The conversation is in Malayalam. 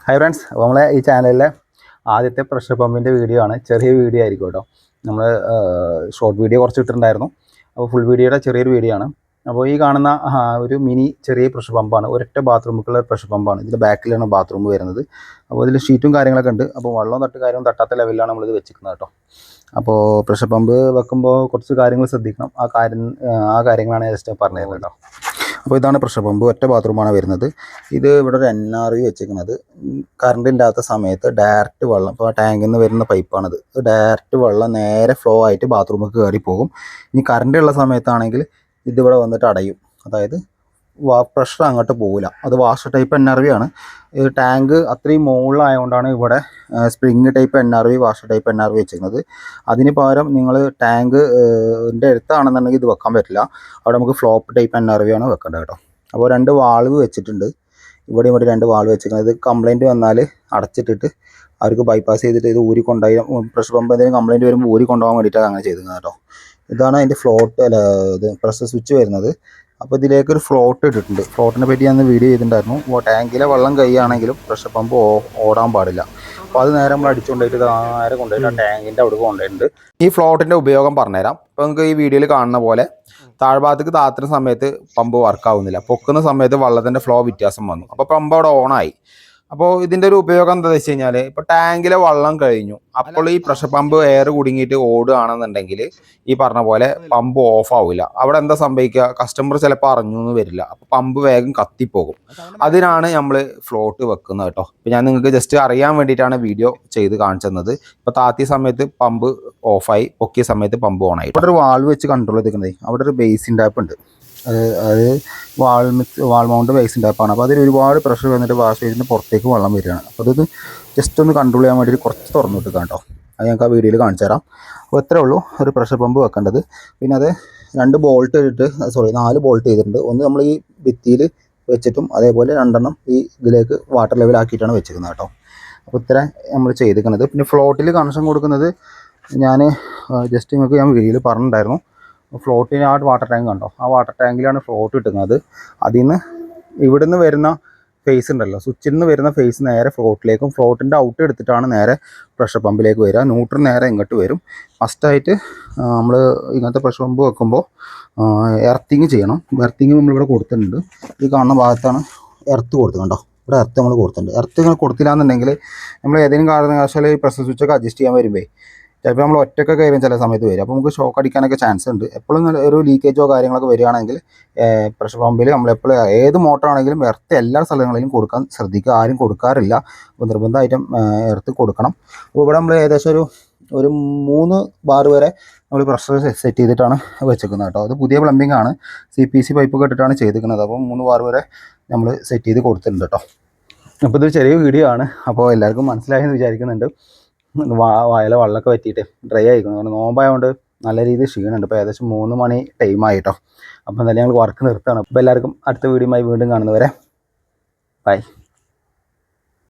ഹായ് ഫ്രണ്ട്സ്, അപ്പോൾ നമ്മളെ ഈ ചാനലിലെ ആദ്യത്തെ പ്രഷർ പമ്പിൻ്റെ വീഡിയോ ആണ്. ചെറിയ വീഡിയോ ആയിരിക്കും കേട്ടോ. നമ്മൾ ഷോർട്ട് വീഡിയോ കുറച്ച് ഇട്ടിട്ടുണ്ടായിരുന്നു. അപ്പോൾ ഫുൾ വീഡിയോയുടെ ചെറിയൊരു വീഡിയോ ആണ്. അപ്പോൾ ഈ കാണുന്ന ഒരു മിനി ചെറിയ പ്രഷർ പമ്പാണ്. ഒരൊറ്റ ബാത്റൂമിലുള്ള പ്രഷർ പമ്പാണ്. ഇതിൻ്റെ ബാക്കിലാണ് ബാത്റൂം വരുന്നത്. അപ്പോൾ ഇതിൽ ഷീറ്റും കാര്യങ്ങളൊക്കെ ഉണ്ട്. അപ്പോൾ വെള്ളവും കാര്യവും തട്ടാത്ത ലെവലിലാണ് നമ്മളിത് വെച്ചിരിക്കുന്നത് കേട്ടോ. അപ്പോൾ പ്രഷർ പമ്പ് വെക്കുമ്പോൾ കുറച്ച് കാര്യങ്ങൾ ശ്രദ്ധിക്കണം. ആ കാര്യങ്ങളാണ് ജസ്റ്റ് പറഞ്ഞത് കേട്ടോ. അപ്പോൾ ഇതാണ് പ്രഷർ പമ്പ്. ഒറ്റ ബാത്റൂമാണ് വരുന്നത്. ഇത് ഇവിടെ ഒരു NRV വെച്ചിരിക്കുന്നത്. കറണ്ട് ഇല്ലാത്ത സമയത്ത് ഡയറക്റ്റ് വെള്ളം, ഇപ്പോൾ ടാങ്കിൽ നിന്ന് വരുന്ന പൈപ്പാണിത്. ഡയറക്റ്റ് വെള്ളം നേരെ ഫ്ലോ ആയിട്ട് ബാത്റൂമിലേക്ക് കയറി പോകും. ഇനി കറണ്ട് ഉള്ള സമയത്താണെങ്കിൽ ഇതിവിടെ വന്നിട്ട് അടയും. അതായത് പ്രഷർ അങ്ങോട്ട് പോകില്ല. അത് വാഷർ ടൈപ്പ് NRV ആണ്. ടാങ്ക് അത്രയും മുകളിലായതുകൊണ്ടാണ് ഇവിടെ spring type NRV, washer type NRV വെച്ചിരിക്കുന്നത്. അതിന് പകരം നിങ്ങൾ ടാങ്കിൻ്റെ അടുത്താണെന്നുണ്ടെങ്കിൽ ഇത് വെക്കാൻ പറ്റില്ല. അവിടെ നമുക്ക് ഫ്ലോപ്പ് ടൈപ്പ് NRV ആണ് വെക്കേണ്ടത് കേട്ടോ. അപ്പോൾ 2 വാൾവ് വെച്ചിട്ടുണ്ട്. ഇവിടെ 2 വാൾവ് വെച്ചിരിക്കുന്നത്. ഇത് കംപ്ലയിൻറ്റ് വന്നാൽ അടച്ചിട്ടിട്ട് അവർക്ക് ബൈപ്പാസ് ചെയ്തിട്ട് ഇത് ഊരിക്കൊണ്ടായി, പ്രഷർ പമ്പ് എന്തെങ്കിലും കംപ്ലയിൻറ്റ് വരുമ്പോൾ ഊരിക്കൊണ്ടുപോകാൻ വേണ്ടിയിട്ടാണ് അങ്ങനെ ചെയ്തിരിക്കുന്നത് കേട്ടോ. ഇതാണ് അതിൻ്റെ ഇത് പ്രഷർ സ്വിച്ച് വരുന്നത്. അപ്പോൾ ഇതിലേക്കൊരു ഫ്ലോട്ട് ഇട്ടിട്ടുണ്ട്. ഫ്ലോട്ടിനെ പറ്റി ഞാൻ വീഡിയോ ചെയ്തിട്ടുണ്ടായിരുന്നു. ടാങ്കിലെ വെള്ളം കൈയാണെങ്കിലും പ്രഷർ പമ്പ് ഓടാൻ പാടില്ല. അപ്പോൾ അത് നേരെ നമ്മൾ അടിച്ചുകൊണ്ടിട്ട് നേരെ കൊണ്ടുപോയിട്ട് ആ ടാങ്കിൻ്റെ അവിടെ കൊണ്ടുപോയിട്ടുണ്ട്. ഈ ഫ്ലോട്ടിൻ്റെ ഉപയോഗം പറഞ്ഞുതരാം. ഇപ്പോൾ നിങ്ങൾക്ക് ഈ വീഡിയോയിൽ കാണുന്ന പോലെ താഴ്ഭാഗത്തേക്ക് താത്തുന്ന സമയത്ത് പമ്പ് വർക്കാവുന്നില്ല. പൊക്കുന്ന സമയത്ത് വെള്ളത്തിൻ്റെ ഫ്ലോ വ്യത്യാസം വന്നു. അപ്പോൾ പമ്പ് അവിടെ ഓണായി. അപ്പോൾ ഇതിൻ്റെ ഒരു ഉപയോഗം എന്താണെന്ന് വെച്ച് കഴിഞ്ഞാൽ, ഇപ്പോൾ ടാങ്കിലെ വെള്ളം കഴിഞ്ഞു, അപ്പോൾ ഈ പ്രഷർ പമ്പ് എയർ കുടുങ്ങിയിട്ട് ഓടുകയാണെന്നുണ്ടെങ്കിൽ ഈ പറഞ്ഞ പോലെ പമ്പ് ഓഫ് ആവില്ല. അവിടെ എന്താ സംഭവിക്കുക, കസ്റ്റമർ ചിലപ്പോൾ അറിഞ്ഞു എന്ന് വരില്ല. അപ്പോൾ പമ്പ് വേഗം കത്തിപ്പോകും. അതിനാണ് നമ്മൾ ഫ്ലോട്ട് വെക്കുന്നത് കേട്ടോ. അപ്പോൾ ഞാൻ നിങ്ങൾക്ക് ജസ്റ്റ് അറിയാൻ വേണ്ടിയിട്ടാണ് വീഡിയോ ചെയ്ത് കാണിച്ചു തന്നത്. ഇപ്പോൾ താത്തിയ സമയത്ത് പമ്പ് ഓഫായി, പൊക്കിയ സമയത്ത് പമ്പ് ഓണായി. അവിടെ ഒരു വാൾവ് വെച്ച് കൺട്രോൾ ചെയ്തിരിക്കുന്നത്. അവിടെ ഒരു ബേസിൻ ടാപ്പ് ഉണ്ട്. അത് വാൾ മൗണ്ട് ബേസിൻ ടാപ്പാണ്. അപ്പോൾ അതിൽ ഒരുപാട് പ്രഷർ വന്നിട്ട് വാഷ് ചെയ്തിട്ട് പുറത്തേക്ക് വെള്ളം വരികയാണ്. അപ്പോൾ അത് ജസ്റ്റ് ഒന്ന് കൺട്രോൾ ചെയ്യാൻ വേണ്ടിയിട്ട് കുറച്ച് തുറന്നു വിട്ട് കേട്ടോ. അത് ഞങ്ങൾക്ക് ആ വീഡിയോയിൽ കാണിച്ചു തരാം. അപ്പോൾ ഇത്രേ ഉള്ളൂ ഒരു പ്രഷർ പമ്പ് വെക്കേണ്ടത്. പിന്നെ അത് 4 ബോൾട്ട് ചെയ്തിട്ടുണ്ട്. ഒന്ന് നമ്മൾ ഈ ഭിത്തിയിൽ വെച്ചിട്ടും അതേപോലെ 2 ഈ ഇതിലേക്ക് വാട്ടർ ലെവലാക്കിയിട്ടാണ് വെച്ചിരിക്കുന്നത് കേട്ടോ. അപ്പോൾ ഇത്ര നമ്മൾ ചെയ്തിരിക്കുന്നത്. പിന്നെ ഫ്ലോട്ടിൽ കണക്ഷൻ കൊടുക്കുന്നത് ഞാൻ ജസ്റ്റ് നിങ്ങൾക്ക് ഞാൻ വീഡിയോയിൽ പറഞ്ഞിട്ടുണ്ടായിരുന്നു. ഫ്ലോട്ടിന് ആ വാട്ടർ ടാങ്ക് കണ്ടോ, ആ വാട്ടർ ടാങ്കിലാണ് ഫ്ലോട്ട് കിട്ടുന്നത്. അതിൽ നിന്ന് ഇവിടുന്ന് വരുന്ന ഫേസ് ഉണ്ടല്ലോ, സ്വിച്ചിൽ നിന്ന് വരുന്ന ഫേസ് നേരെ ഫ്ലോട്ടിലേക്കും, ഫ്ലോട്ടിൻ്റെ ഔട്ട് എടുത്തിട്ടാണ് നേരെ പ്രഷർ പമ്പിലേക്ക് വരിക. ന്യൂട്രൽ നേരെ ഇങ്ങോട്ട് വരും. ഫസ്റ്റായിട്ട് നമ്മൾ ഇങ്ങനത്തെ പ്രഷർ പമ്പ് വെക്കുമ്പോൾ എർത്തിങ് ചെയ്യണം. എർത്തിങ് നമ്മളിവിടെ കൊടുത്തിട്ടുണ്ട്. ഈ കാണുന്ന ഭാഗത്താണ് എർത്ത് കൊടുത്തത് കണ്ടോ. ഇവിടെ എർത്ത് നമ്മൾ കൊടുത്തിട്ടുണ്ട്. എർത്ത് നിങ്ങൾ കൊടുത്തില്ല എന്നുണ്ടെങ്കിൽ നമ്മൾ ഏതെങ്കിലും കാരണവശാൽ ഈ പ്രഷർ സ്വിച്ചൊക്കെ അഡ്ജസ്റ്റ് ചെയ്യാൻ വരുമ്പോൾ ചിലപ്പോൾ നമ്മൾ ഒറ്റയ്ക്ക് കയറും ചില സമയത്ത് വരും. അപ്പോൾ നമുക്ക് ഷോക്ക് അടിക്കാനൊക്കെ ചാൻസ് ഉണ്ട്. എപ്പോഴും ഒരു ലീക്കേജോ കാര്യങ്ങളൊക്കെ വരികയാണെങ്കിൽ പ്രഷർ പമ്പിൽ നമ്മളെപ്പോഴും ഏത് മോട്ടറാണെങ്കിലും എർത്ത് എല്ലാ സ്ഥലങ്ങളിലും കൊടുക്കാൻ ശ്രദ്ധിക്കുക. ആരും കൊടുക്കാറില്ല. അപ്പോൾ നിർബന്ധമായിട്ടും എർത്ത് കൊടുക്കണം. അപ്പോൾ ഇവിടെ നമ്മൾ ഏകദേശം ഒരു 3 ബാർ വരെ നമ്മൾ പ്രഷർ സെറ്റ് ചെയ്തിട്ടാണ് വെച്ചേക്കുന്നത് കേട്ടോ. അത് പുതിയ പ്ലംബിംഗ് ആണ്. CPC പൈപ്പൊക്കെ ഇട്ടിട്ടാണ് ചെയ്തിരിക്കുന്നത്. അപ്പോൾ 3 ബാർ വരെ നമ്മൾ സെറ്റ് ചെയ്ത് കൊടുത്തിട്ടുണ്ട് കേട്ടോ. അപ്പോൾ ഇത് ചെറിയ വീഡിയോ ആണ്. അപ്പോൾ എല്ലാവർക്കും മനസ്സിലായെന്ന് വിചാരിക്കുന്നുണ്ട്. വായിലെ വെള്ളമൊക്കെ പറ്റിയിട്ട് ഡ്രൈ ആയിരിക്കണം. കാരണം നോമ്പായതുകൊണ്ട് നല്ല രീതിയിൽ ക്ഷീണമുണ്ട്. ഇപ്പോൾ ഏകദേശം 3 മണി ടൈമായിട്ടോ. അപ്പോൾ എന്തായാലും ഞങ്ങൾ വർക്ക് നിർത്താണ്. അപ്പോൾ എല്ലാവർക്കും അടുത്ത വീഡിയോയുമായി വീണ്ടും കാണുന്നവരെ ബൈ.